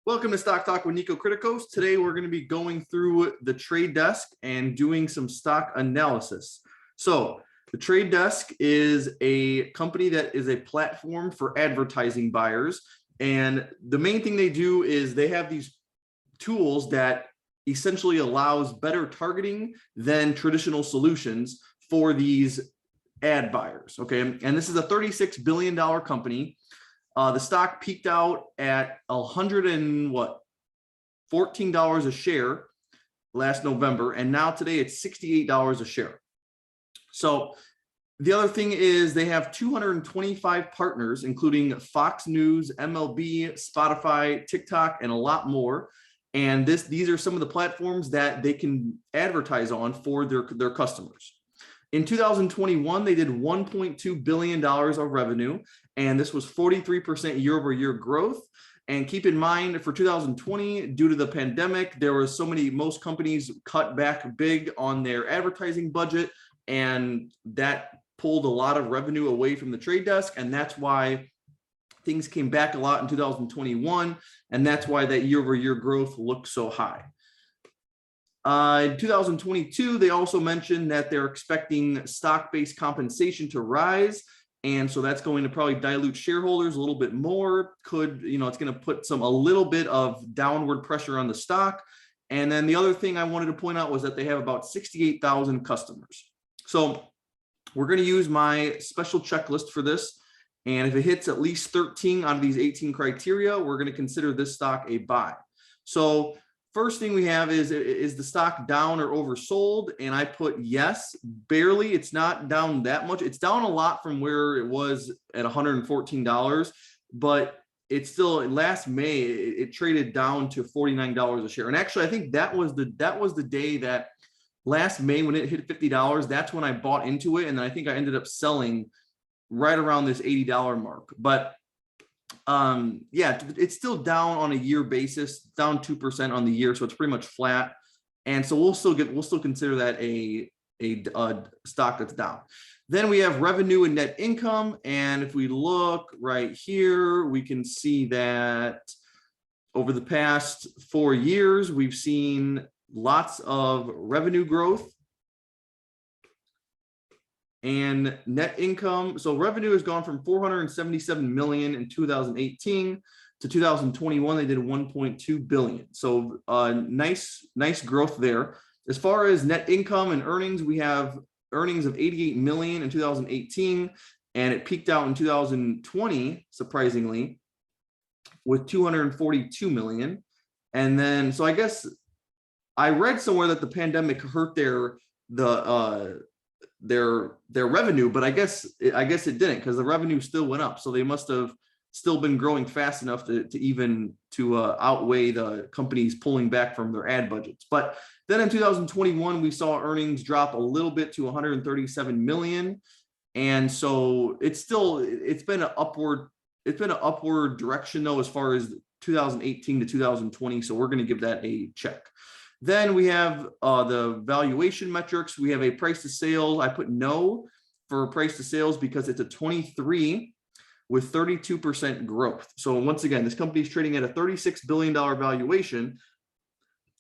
Welcome to Stock Talk with Nico Criticos. Today we're going to be going through the trade desk and doing some stock analysis. So the trade desk is a company that is a platform for advertising buyers. And the main thing they do is they have these tools that essentially allows better targeting than traditional solutions for these ad buyers. Okay. And this is a $36 billion company. The stock peaked out at $14 a share last November, and now today it's $68 a share. So the other thing is they have 225 partners, including Fox News, MLB, Spotify, TikTok, and a lot more. And these are some of the platforms that they can advertise on for their customers. In 2021, they did $1.2 billion of revenue, and this was 43% year-over-year growth. And keep in mind, for 2020, due to the pandemic, there was most companies cut back big on their advertising budget, and that pulled a lot of revenue away from the trade desk, and that's why things came back a lot in 2021, and that's why that year-over-year growth looked so high. In 2022, they also mentioned that they're expecting stock-based compensation to rise. And so that's going to probably dilute shareholders a little bit more. It's going to put a little bit of downward pressure on the stock. And then the other thing I wanted to point out was that they have about 68,000 customers. So we're going to use my special checklist for this. And if it hits at least 13 out of these 18 criteria, we're going to consider this stock a buy. So first thing we have is the stock down or oversold? And I put yes, barely. It's not down that much. It's down a lot from where it was at $114, but it's still, last May, it traded down to $49 a share. And actually, I think that was the day that last May when it hit $50, that's when I bought into it. And then I think I ended up selling right around this $80 mark. But yeah, it's still down on a year basis, down 2% on the year, so it's pretty much flat. And so we'll still consider that a stock that's down. Then we have revenue and net income, and if we look right here, we can see that over the past 4 years, we've seen lots of revenue growth and net income. So revenue has gone from 477 million in 2018 to 2021. They did 1.2 billion. So nice growth there. As far as net income and earnings, we have earnings of 88 million in 2018, and it peaked out in 2020, surprisingly, with 242 million. And then, so I guess I read somewhere that the pandemic hurt their revenue, but I guess it didn't, because the revenue still went up. So they must have still been growing fast enough to outweigh the companies pulling back from their ad budgets. But then in 2021, we saw earnings drop a little bit to 137 million. And so it's been an upward direction though, as far as 2018 to 2020. So we're going to give that a check. Then we have the valuation metrics. We have a price to sales. I put no for price to sales because it's a 23 with 32% growth. So once again, this company is trading at a $36 billion valuation,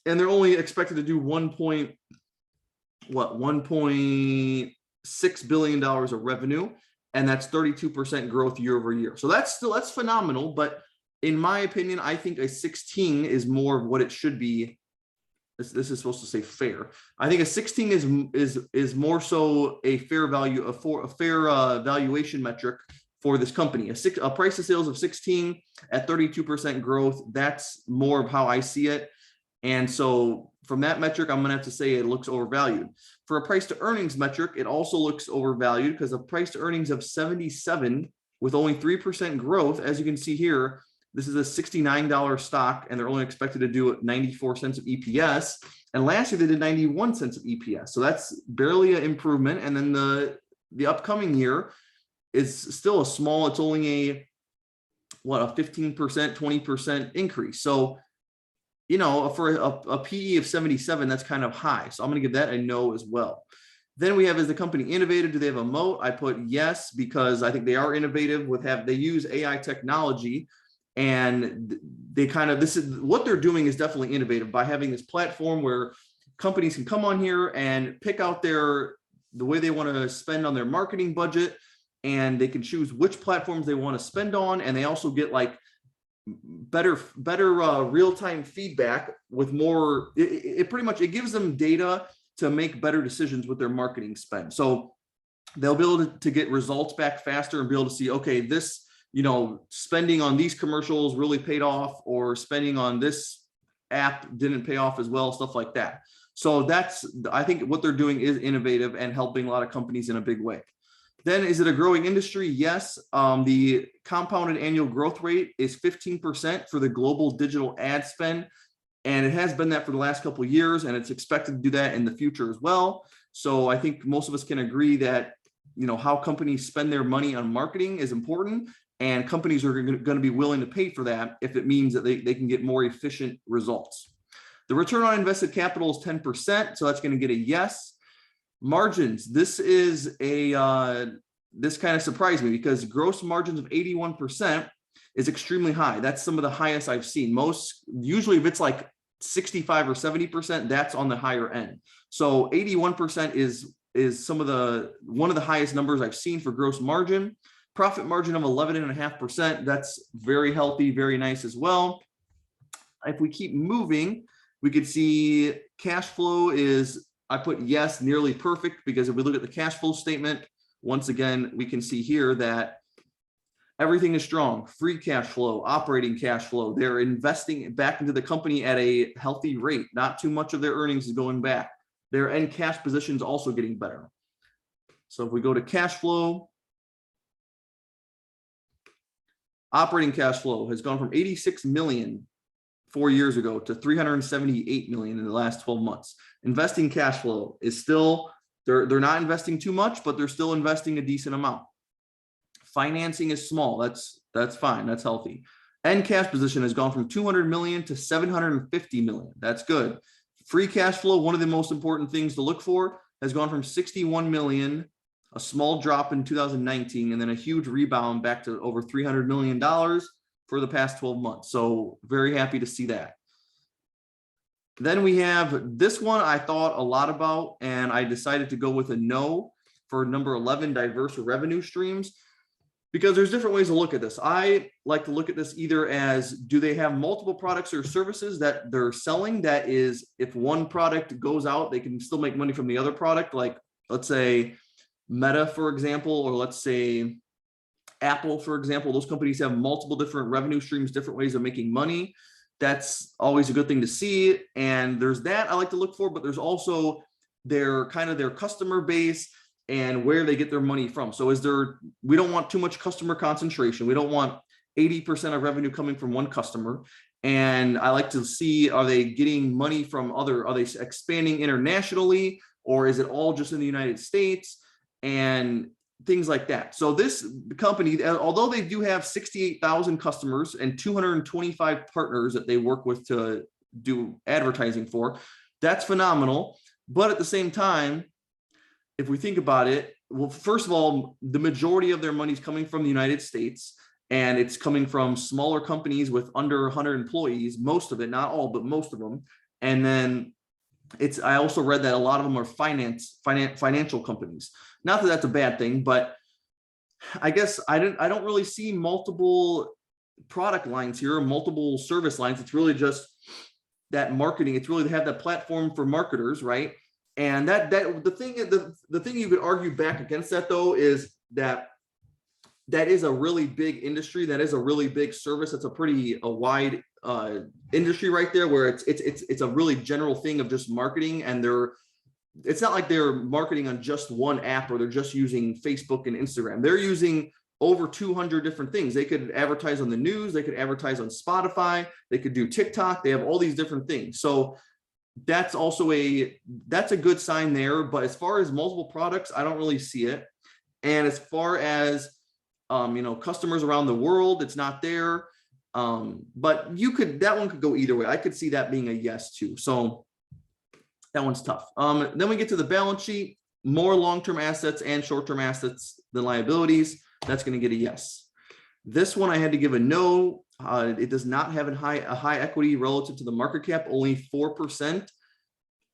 and they're only expected to do $1.6 billion of revenue, and that's 32% growth year over year. So that's phenomenal. But in my opinion, I think a 16 is more of what it should be. This is supposed to say fair. I think a 16 is more so a fair value, a fair valuation metric for this company. A price to sales of 16 at 32% growth. That's more of how I see it. And so from that metric, I'm going to have to say it looks overvalued. For a price to earnings metric, it also looks overvalued because a price to earnings of 77 with only 3% growth, as you can see here. This is a $69 stock, and they're only expected to do 94 cents of EPS. And last year they did 91 cents of EPS. So that's barely an improvement. And then the upcoming year is still a small, it's only a 15%, 20% increase. So, for a PE of 77, that's kind of high. So I'm going to give that a no as well. Then we have, is the company innovative? Do they have a moat? I put yes, because I think they are innovative they use AI technology. And they kind of, this is what they're doing is definitely innovative by having this platform where companies can come on here and pick out the way they want to spend on their marketing budget, and they can choose which platforms they want to spend on. And they also get like better real-time feedback with more, it pretty much, it gives them data to make better decisions with their marketing spend. So they'll be able to get results back faster and be able to see, okay, this, spending on these commercials really paid off, or spending on this app didn't pay off as well, stuff like that. So I think what they're doing is innovative and helping a lot of companies in a big way. Then, is it a growing industry? Yes. The compounded annual growth rate is 15% for the global digital ad spend. And it has been that for the last couple of years, and it's expected to do that in the future as well. So I think most of us can agree that, how companies spend their money on marketing is important, and companies are going to be willing to pay for that if it means that they can get more efficient results. The return on invested capital is 10%, so that's going to get a yes. Margins, this is this kind of surprised me, because gross margins of 81% is extremely high. That's some of the highest I've seen. Usually if it's like 65 or 70%, that's on the higher end. So 81% is one of the highest numbers I've seen for gross margin. Profit margin of 11.5%, that's very healthy, very nice as well. If we keep moving, we could see cash flow is, I put yes, nearly perfect, because if we look at the cash flow statement, once again, we can see here that everything is strong. Free cash flow, operating cash flow, they're investing back into the company at a healthy rate. Not too much of their earnings is going back. Their end cash position is also getting better. So if we go to cash flow, operating cash flow has gone from 86 million 4 years ago to 378 million in the last 12 months. Investing cash flow is still, they're not investing too much, but they're still investing a decent amount. Financing is small. That's fine. That's healthy. End cash position has gone from 200 million to 750 million. That's good. Free cash flow, one of the most important things to look for, has gone from 61 million, a small drop in 2019, and then a huge rebound back to over $300 million for the past 12 months. So very happy to see that. Then we have this one I thought a lot about, and I decided to go with a no for number 11, diverse revenue streams, because there's different ways to look at this. I like to look at this either as, do they have multiple products or services that they're selling? That is, if one product goes out, they can still make money from the other product. Like, let's say Meta, for example, or let's say Apple, for example. Those companies have multiple different revenue streams, different ways of making money. That's always a good thing to see. And there's that I like to look for, but there's also their customer base and where they get their money from. So we don't want too much customer concentration. We don't want 80% of revenue coming from one customer. And I like to see, are they getting money from are they expanding internationally, or is it all just in the United States, and things like that. So this company, although they do have 68,000 customers and 225 partners that they work with to do advertising for, that's phenomenal. But at the same time, if we think about it, well, first of all, the majority of their money is coming from the United States, and it's coming from smaller companies with under 100 employees, most of it, not all, but most of them. And then I also read that a lot of them are financial companies. Not that that's a bad thing, but I guess I don't really see multiple product lines here, or multiple service lines. It's really just that marketing. It's really to have that platform for marketers, right? And the thing you could argue back against that, though, is that is a really big industry. That is a really big service. It's a wide industry right there, where it's a really general thing of just marketing, and it's not like they're marketing on just one app, or they're just using Facebook and Instagram. They're using over 200 different things. They could advertise on the news. They could advertise on Spotify. They could do TikTok. They have all these different things. So that's a good sign there. But as far as multiple products, I don't really see it. And as far as customers around the world, it's not there. But that one could go either way. I could see that being a yes too. So that one's tough. Then we get to the balance sheet, more long-term assets and short-term assets than liabilities. That's going to get a yes. This one I had to give a no. It does not have a high equity relative to the market cap. Only 4%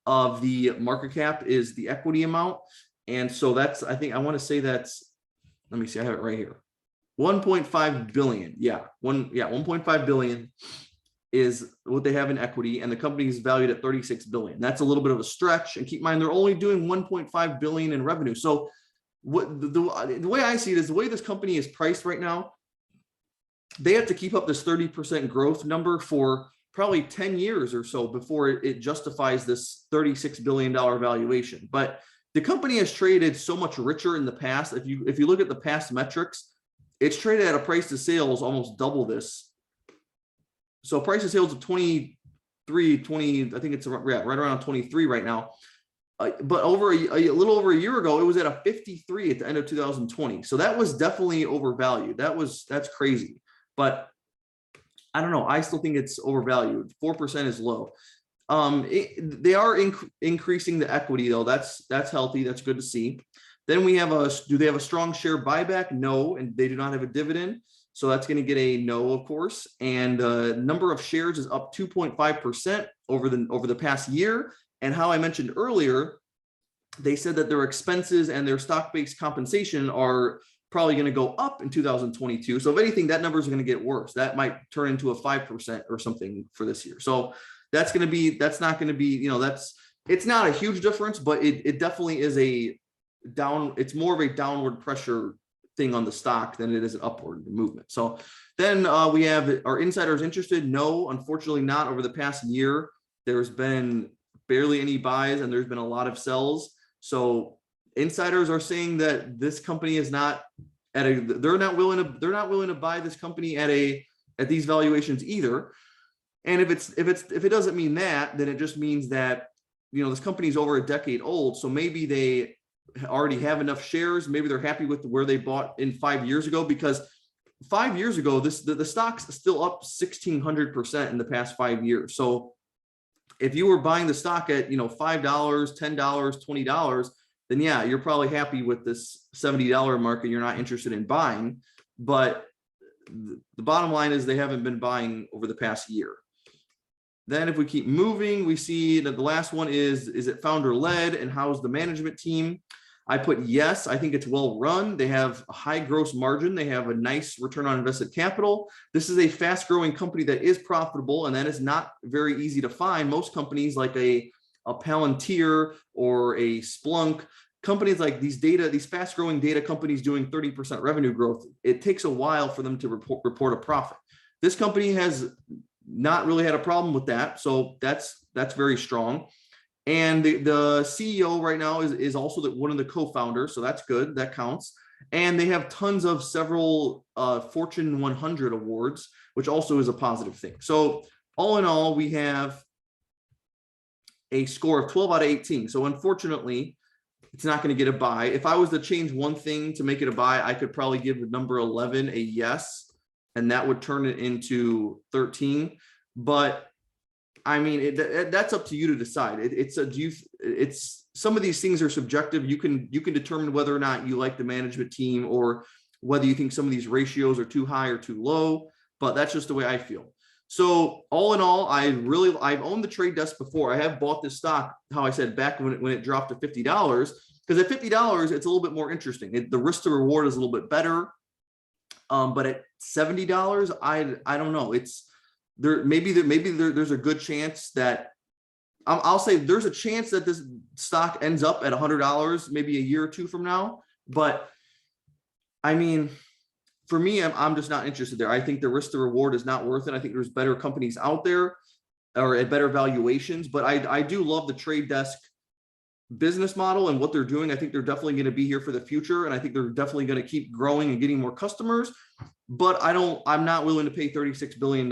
of the market cap is the equity amount. And so that's, I think I want to say that's, let me see, I have it right here. 1.5 billion. Yeah. 1.5 billion is what they have in equity, and the company is valued at 36 billion. That's a little bit of a stretch, and keep in mind they're only doing 1.5 billion in revenue. So what the way I see it is, the way this company is priced right now, they have to keep up this 30% growth number for probably 10 years or so before it justifies this $36 billion valuation. But the company has traded so much richer in the past. If you look at the past metrics, it's traded at a price to sales almost double this. So price to sales of 20, I think it's right around 23 right now. But over a little over a year ago, it was at a 53 at the end of 2020. So that was definitely overvalued. That's crazy. But I don't know. I still think it's overvalued. 4% is low. They are increasing the equity though. That's healthy. That's good to see. Then we have do they have a strong share buyback? No, and they do not have a dividend. So that's going to get a no, of course. And number of shares is up 2.5% over the past year. And how I mentioned earlier, they said that their expenses and their stock-based compensation are probably going to go up in 2022. So if anything, that number is going to get worse. That might turn into a 5% or something for this year. So that's not going to be, it's not a huge difference, but it definitely is it's more of a downward pressure thing on the stock than it is an upward movement. So then we have, are insiders interested? No, unfortunately not. Over the past year, there's been barely any buys and there's been a lot of sells. So insiders are saying that this company is not they're not willing to buy this company at these valuations either. And if it doesn't mean that, then it just means that, this company is over a decade old. So maybe they already have enough shares. Maybe they're happy with where they bought in 5 years ago, because 5 years ago, the stock's still up 1,600% in the past 5 years. So if you were buying the stock at, $5, $10, $20, then yeah, you're probably happy with this $70 mark and you're not interested in buying. But the bottom line is they haven't been buying over the past year. Then if we keep moving, we see that the last one is it founder led, and how's the management team? I put yes. I think it's well run. They have a high gross margin. They have a nice return on invested capital. This is a fast growing company that is profitable, and that is not very easy to find. Most companies like a Palantir or a Splunk, companies like these fast growing data companies doing 30% revenue growth, it takes a while for them to report a profit. This company has not really had a problem with that. So that's very strong. And the CEO right now is also one of the co-founders. So that's good. That counts. And they have tons of several Fortune 100 awards, which also is a positive thing. So all in all, we have a score of 12 out of 18. So unfortunately, it's not going to get a buy. If I was to change one thing to make it a buy, I could probably give number 11 a yes, and that would turn it into 13. But I mean, that's up to you to decide. It's some of these things are subjective. You can determine whether or not you like the management team, or whether you think some of these ratios are too high or too low. But that's just the way I feel. So all in all, I've owned the trade desk before. I have bought this stock, how I said, back when it dropped to $50, because at $50, it's a little bit more interesting. The risk to reward is a little bit better. But at $70, I don't know. There's a good chance that I'll say there's a chance that this stock ends up at $100 maybe a year or two from now. But I mean, for me, I'm just not interested there. I think the risk to reward is not worth it. I think there's better companies out there, or at better valuations. But I do love the trade desk business model and what they're doing. I think they're definitely going to be here for the future, and I think they're definitely going to keep growing and getting more customers. But I'm not willing to pay $36 billion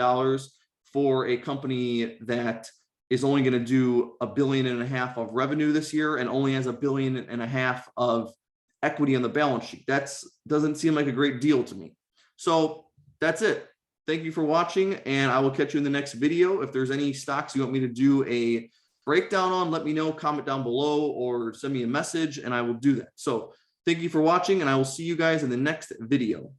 for a company that is only going to do $1.5 billion of revenue this year and only has $1.5 billion of equity on the balance sheet. That doesn't seem like a great deal to me. So that's it. Thank you for watching, and I will catch you in the next video. If there's any stocks you want me to do a breakdown on, let me know, comment down below, or send me a message and I will do that. So thank you for watching, and I will see you guys in the next video.